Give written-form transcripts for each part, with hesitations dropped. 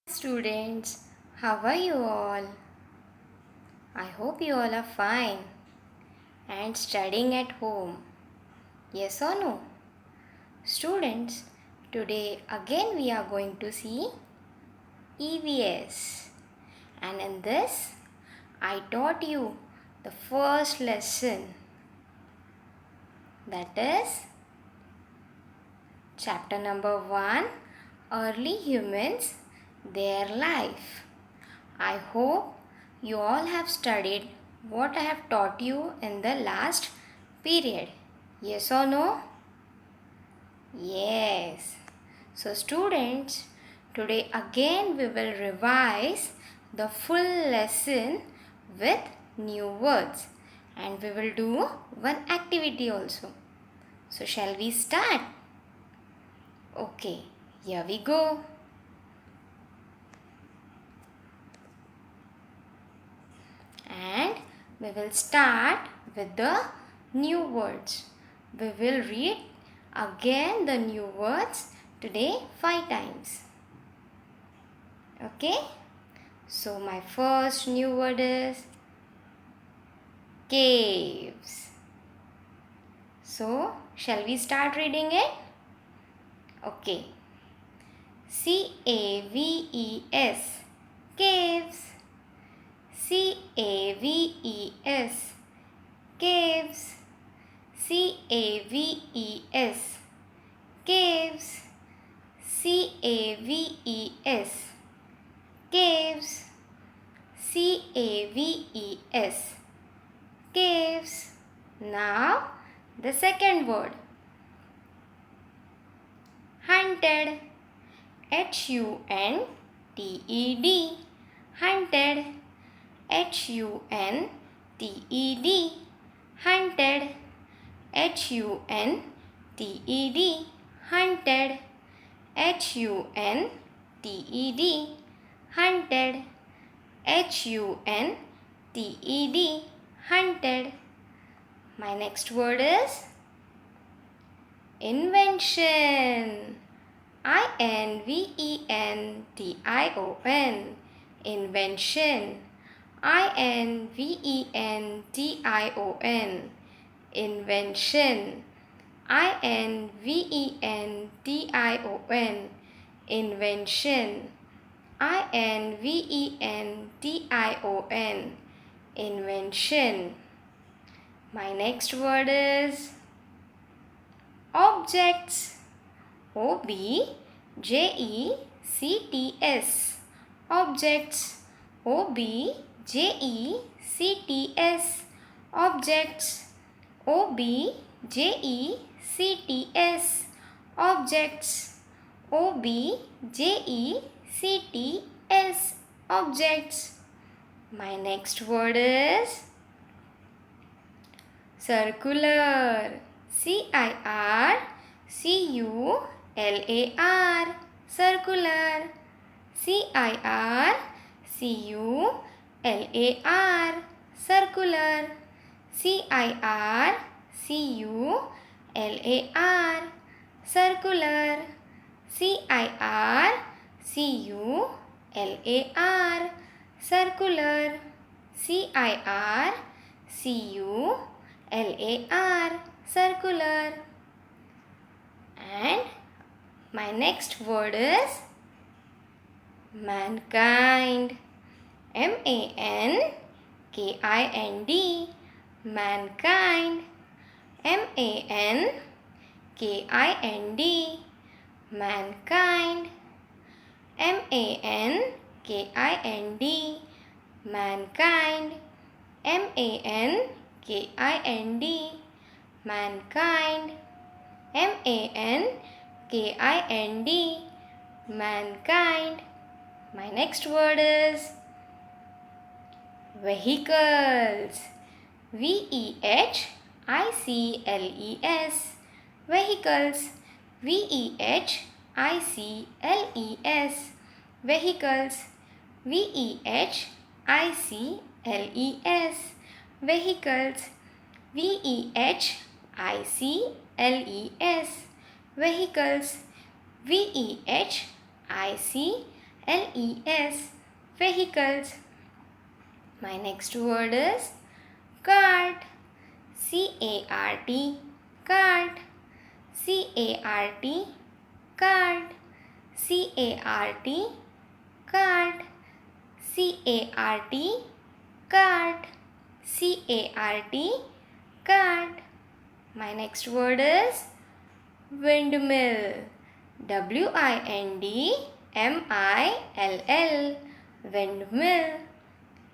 Students, how are you all? I hope you all are fine and studying at home. Yes or no? Students, today again we are going to see EVS. And in this, I taught you the first lesson, that is chapter number 1, Early Humans, Their Life. I hope you all have studied what I have taught you in the last period. Yes or no? Yes. So students, today again we will revise the full lesson with new words and we will do one activity also. So shall we start? Okay, here we go. And we will start with the new words. We will read again the new words today 5 times. Okay? So my first new word is caves. So shall we start reading it? Okay. C-A-V-E-S, caves. C-A-V-E-S, caves. C-A-V-E-S, caves. C-A-V-E-S, caves. C-A-V-E-S, caves. Now the second word, hunted. H-U-N-T-E-D, hunted. H-U-N-T-E-D, hunted. H-U-N-T-E-D, hunted. H-U-N-T-E-D, hunted. H-U-N-T-E-D, hunted. My next word is invention. I-N-V-E-N-T-I-O-N, invention. I-N-V-E-N-T-I-O-N, invention. I-N-V-E-N-T-I-O-N, invention. I-N-V-E-N-T-I-O-N, invention. My next word is objects. O-B-J-E-C-T-S, objects. O-B-J-E-C-T-S, objects. O-B-J-E-C-T-S, objects. O-B-J-E-C-T-S, objects. My next word is circular. C-I-R-C-U-L-A-R, circular. C-I-R-C-U-L-A-R, circular. C-I-R-C-U-L-A-R, circular. C-I-R-C-U-L-A-R, circular. C-I-R-C-U-L-A-R, circular. And my next word is mankind. M-A-N-K-I-N-D, mankind. M-A-N-K-I-N-D, mankind. M-A-N-K-I-N-D, mankind. M-A-N-K-I-N-D, mankind. M-A-N-K-I-N-D, mankind. My next word is vehicles. V-E-H-I-C-L-E-S, vehicles. V-E-H-I-C-L-E-S, vehicles. V-E-H-I-C-L-E-S, vehicles. V-E-H-I-C-L-E-S, vehicles. V-E-H-I-C-L-E-S, L-E-S, vehicles. My next word is cart. C-A-R-T, cart. C-A-R-T, cart. C-A-R-T, cart. C-A-R-T, cart. C-A-R-T, cart. My next word is windmill. W-I-N-D-M-I-L-L, windmill.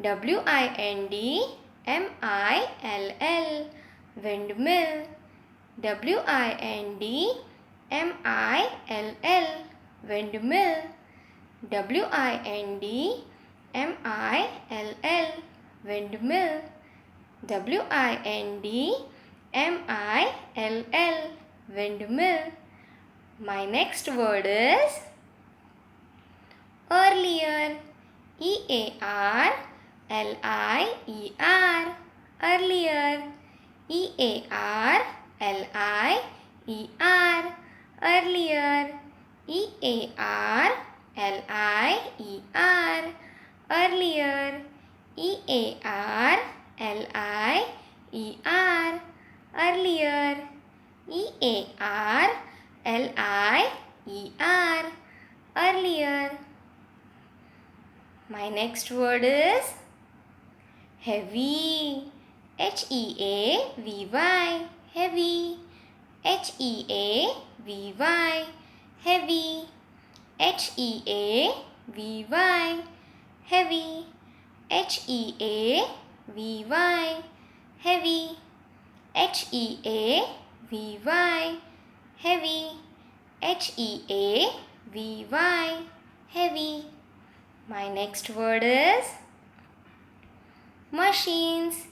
W-I-N-D-M-I-L-L, windmill. W-I-N-D-M-I-L-L, windmill. W-I-N-D-M-I-L-L, windmill. W-I-N-D-M-I-L-L, windmill. My next word is earlier. E-A-R-L-I-E-R, earlier. E-A-R-L-I-E-R, earlier. E-A-R-L-I-E-R, earlier. E-A-R-L-I-E-R, earlier. E-A-R-L-I-E-R, earlier. My next word is heavy. H-E-A-V-Y, heavy. H-E-A-V-Y, heavy. H-E-A-V-Y, heavy. H-E-A-V-Y, heavy. H-E-A-V-Y, heavy. H-E-A-V-Y, heavy. My next word is machines.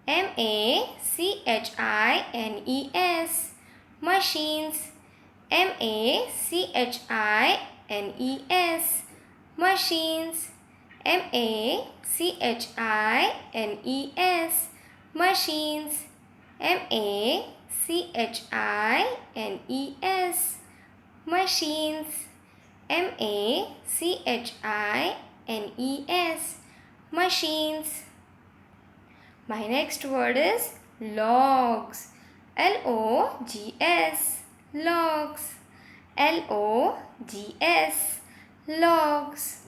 M-A-C-H-I-N-E-S, machines. M-A-C-H-I-N-E-S, machines. M-A-C-H-I-N-E-S, machines. M-A-C-H-I-N-E-S, machines. M-A-C-H-I-N-E-S, machines. My next word is logs. L-O-G-S, logs. L-O-G-S, logs.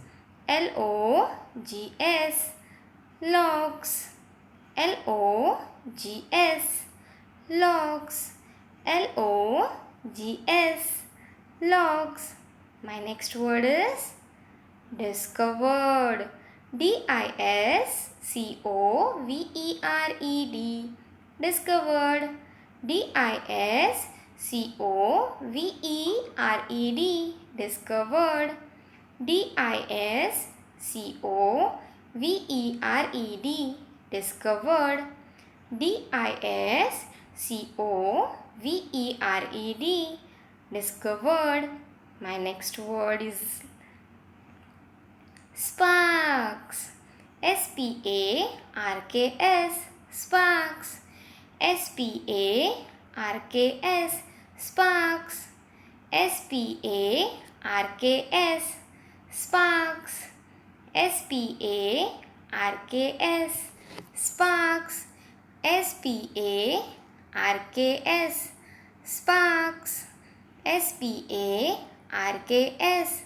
L-O-G-S, logs. L-O-G-S, logs. L-O-G-S, logs. My next word is discovered. D-I-S-C-O-V-E-R-E-D, discovered. D-I-S-C-O-V-E-R-E-D, discovered. D-I-S-C-O-V-E-R-E-D, discovered. D-I-S-C-O-V-E-R-E-D, discovered. My next word is sparks. S-P-A-R-K-S, sparks. S-P-A-R-K-S, sparks. S-P-A-R-K-S, sparks. S-P-A-R-K-S, sparks. S-P-A-R-K-S, sparks. S-P-A-R-K-S,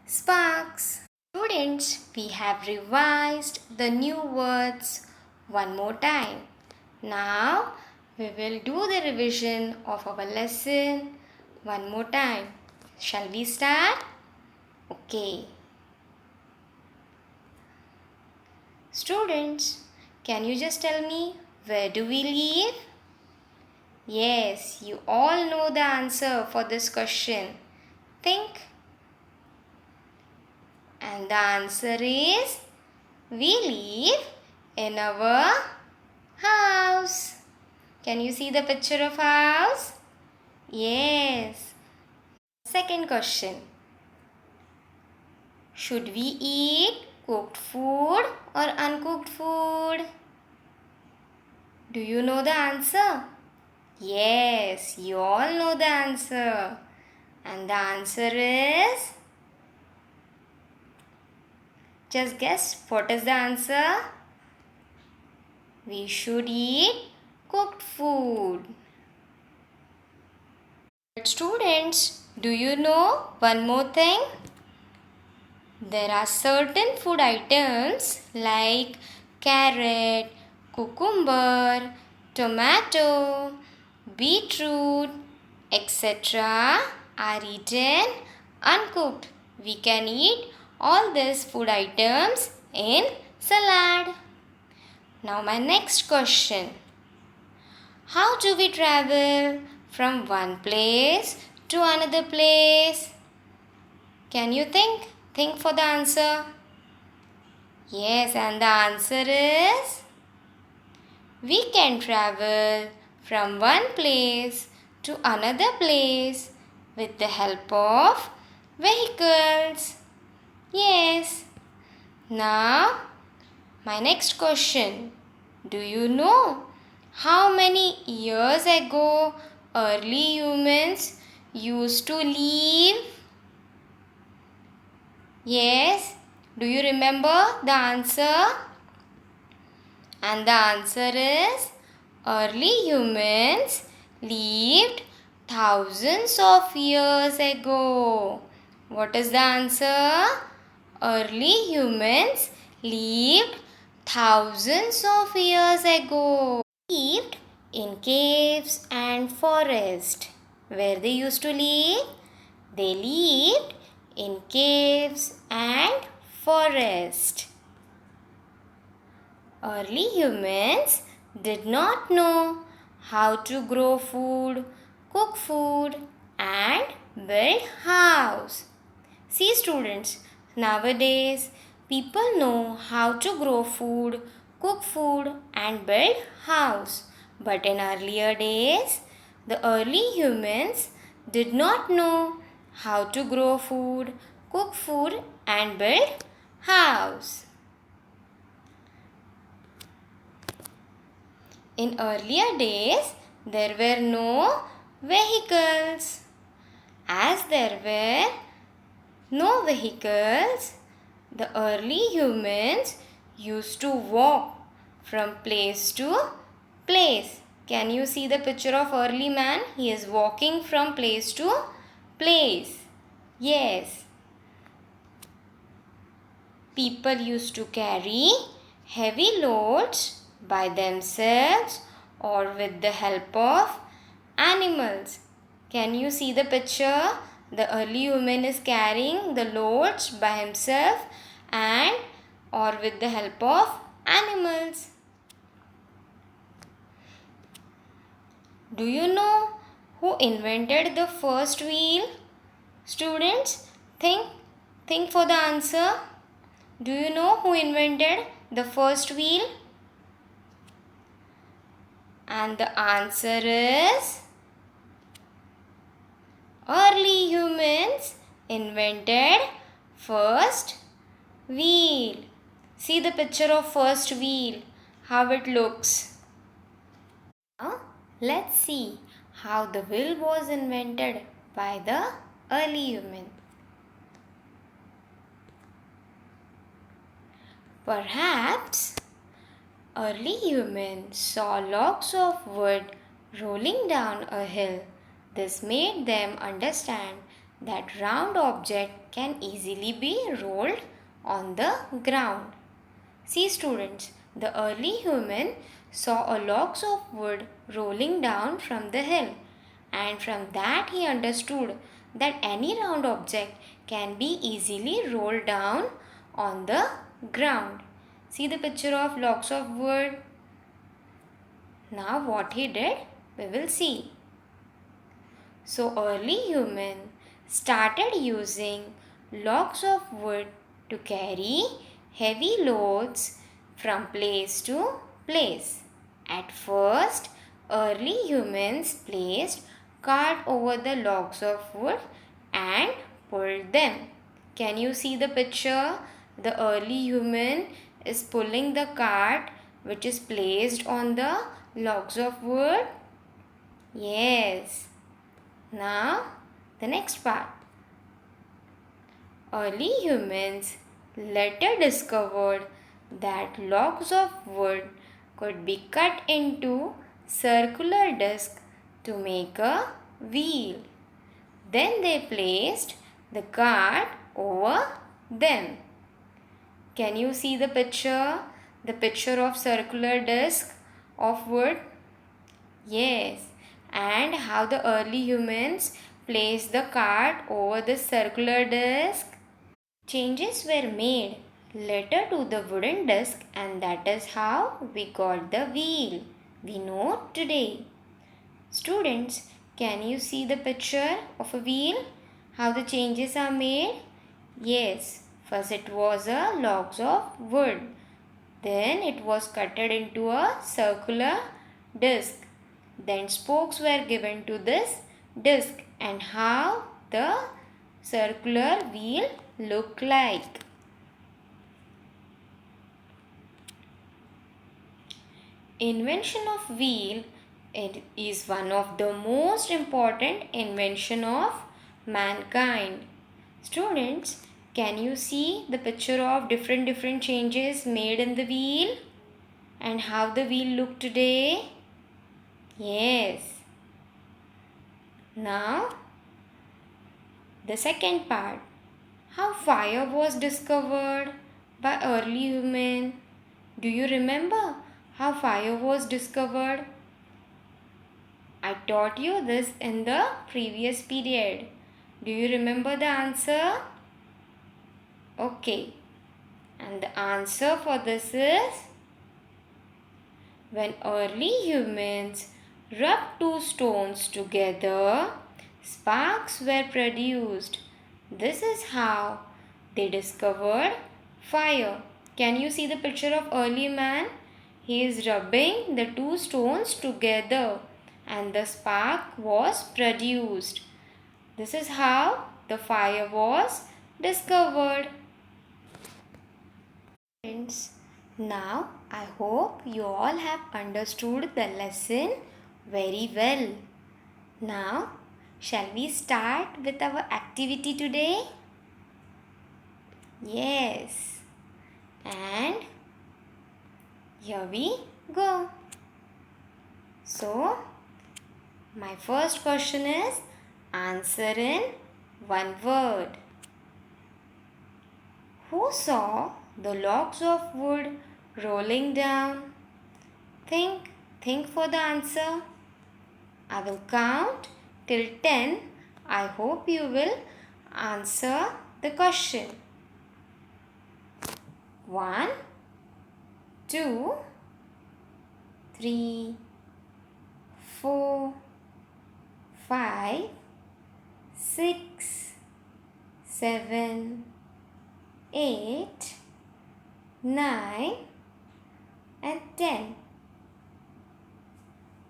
sparks. Students, we have revised the new words one more time. Now, we will do the revision of our lesson one more time. Shall we start? Okay. Students, can you just tell me, where do we live? Yes, you all know the answer for this question. Think. And the answer is, we live in our house. Can you see the picture of house? Yes. Second question. Should we eat cooked food or uncooked food? Do you know the answer? Yes, you all know the answer. And the answer is Just guess what is the answer? We should eat cooked food. But students, do you know one more thing? There are certain food items like carrot, cucumber, tomato, beetroot, etc. are eaten uncooked. We can eat all these food items in salad. Now my next question. How do we travel from one place to another place? Can you think? Think for the answer. Yes, and the answer is we can travel from one place to another place with the help of vehicles. Yes. Now, my next question. Do you know how many years ago early humans used to live? Yes. Do you remember the answer? And the answer is early humans lived thousands of years ago. What is the answer? Early humans lived thousands of years ago. Lived in caves and forests. Where they used to live? They lived in caves and forests. Early humans did not know how to grow food, cook food and build house. See students, nowadays people know how to grow food, cook food and build house. But in earlier days, the early humans did not know how to grow food, cook food and build house. In earlier days, there were no vehicles. As there were no vehicles, the early humans used to walk from place to place. Can you see the picture of early man? He is walking from place to place. Yes. People used to carry heavy loads by themselves or with the help of animals. Can you see the picture? The early human is carrying the loads by himself and or with the help of animals. Do you know who invented the first wheel? Students, think for the answer. Do you know who invented the first wheel? And the answer is early humans invented first wheel. See the picture of first wheel, how it looks. Now let's see how the wheel was invented by the early human. Perhaps early humans saw logs of wood rolling down a hill. This made them understand that round object can easily be rolled on the ground. See students, the early human saw a logs of wood rolling down from the hill, and from that he understood that any round object can be easily rolled down on the ground. See the picture of logs of wood. Now what he did, we will see. So early human started using logs of wood to carry heavy loads from place to place. At first, early humans placed cart over the logs of wood and pulled them. Can you see the picture? The early human is pulling the cart which is placed on the logs of wood. Yes. Now, the next part. Early humans later discovered that logs of wood could be cut into circular discs to make a wheel. Then they placed the cart over them. Can you see the picture? The picture of circular disc of wood? Yes. And how the early humans placed the cart over the circular disc? Changes were made later to the wooden disc, and that is how we got the wheel we know today. Students, can you see the picture of a wheel? How the changes are made? Yes, first it was a logs of wood. Then it was cutted into a circular disc. Then spokes were given to this disc, and how the circular wheel looked like. Invention of wheel, it is one of the most important invention of mankind. Students, can you see the picture of different changes made in the wheel and how the wheel look today? Yes. Now the second part, how fire was discovered by early human. Do you remember how fire was discovered? I taught you this in the previous period. Do you remember the answer? Okay. And the answer for this is, when early humans rubbed two stones together, sparks were produced. This is how they discovered fire. Can you see the picture of early man? He is rubbing the two stones together and the spark was produced. This is how the fire was discovered. Friends, now I hope you all have understood the lesson very well. Now, shall we start with our activity today? Yes. And here we go. So, my first question is, answer in one word. Who saw the logs of wood rolling down? Think for the answer. I will count till 10. I hope you will answer the question. 1, 2, 3, 4, 5, 6, 7, 8, 9 and 10.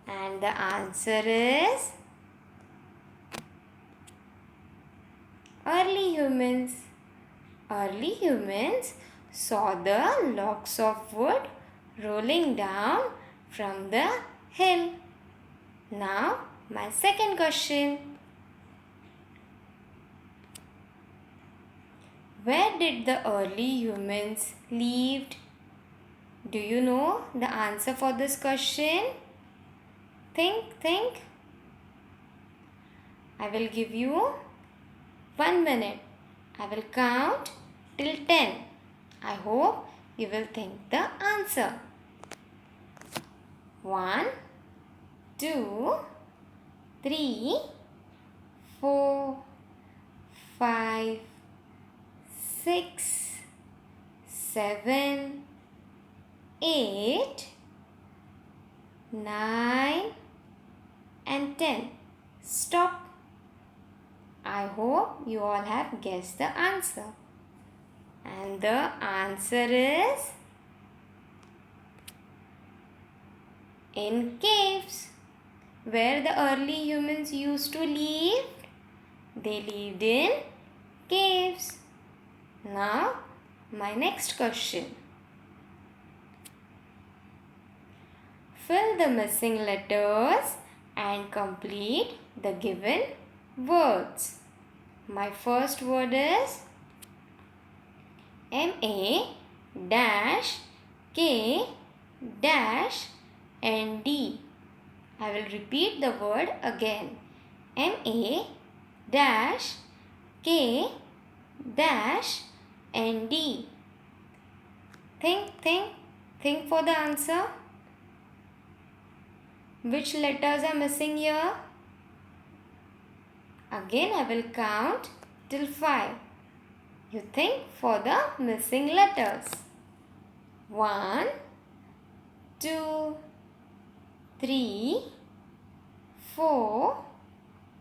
And the answer is early humans. Early humans saw the logs of wood rolling down from the hill. Now, my second question. Where did the early humans live? Do you know the answer for this question? Think. I will give you 1 minute. I will count till 10. I hope you will think the answer. 1, 2, 3, 4, 5, 6, 7, 8, 9 and 10. Stop. I hope you all have guessed the answer. And the answer is in caves. Where the early humans used to live? They lived in caves. Now, my next question. Fill the missing letters and complete the given words. My first word is M-A-K-N-D. I will repeat the word again. M-A-K-N-D. Think for the answer. Which letters are missing here? Again I will count till 5. You think for the missing letters. 1, 2, 3, 4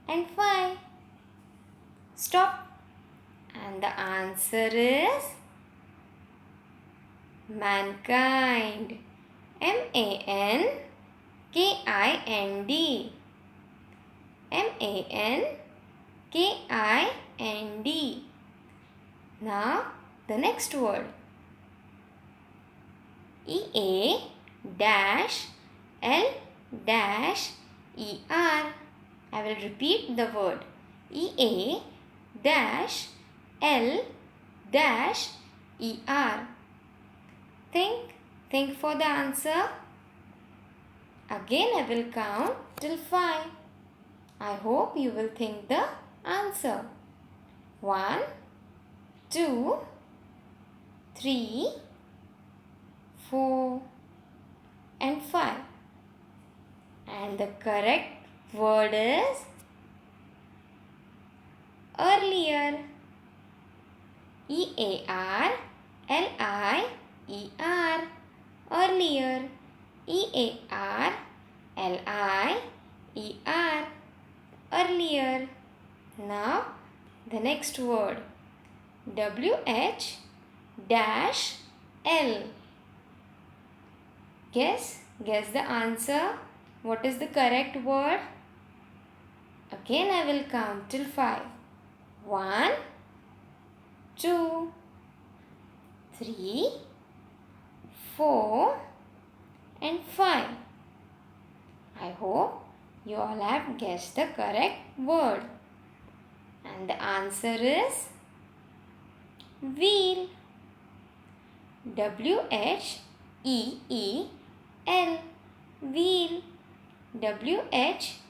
and 5. Stop. And the answer is mankind. M-A-N-K-I-N-D. M-A-N-K-I-N-D. Now the next word. E-A-L-L-E-R. I will repeat the word. E-A-L-L-E-R. Think for the answer. Again I will count till 5. I hope you will think the answer. 1, 2, 3, 4 and 5. And the correct word is earlier. E-A-R-L-I-E-R. Earlier. E-A-R-L-I-E-R. Earlier. Now the next word. W-H-L. Guess the answer. What is the correct word? Again I will count till 5. 1, 2, 3, 4 and 5. I hope you all have guessed the correct word. And the answer is wheel. W-H-E-E-L. Wheel. W-H-E-E-L.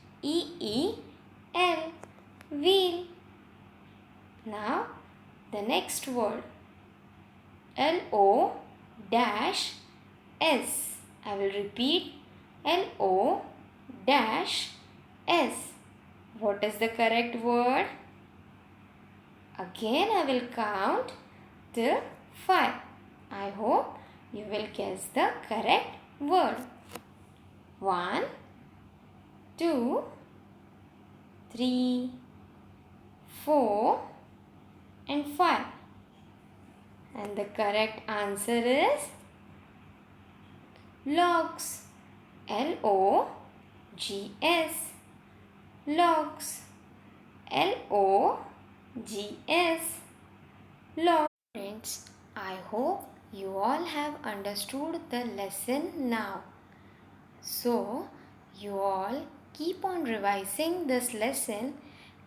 Wheel. Now the next word. L-O-S. I will repeat. L-O-S. What is the correct word? Again I will count till 5. I hope you will guess the correct word. 1, 2, 3, 4 and 5. And the correct answer is logs. L-O-G-S. Logs. L-O-G-S. Logs. Friends, I hope you all have understood the lesson now. So, you all keep on revising this lesson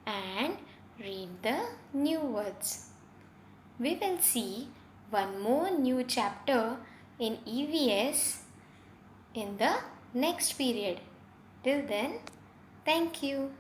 and read the new words. We will see one more new chapter in EVS in the next period. Till then, thank you.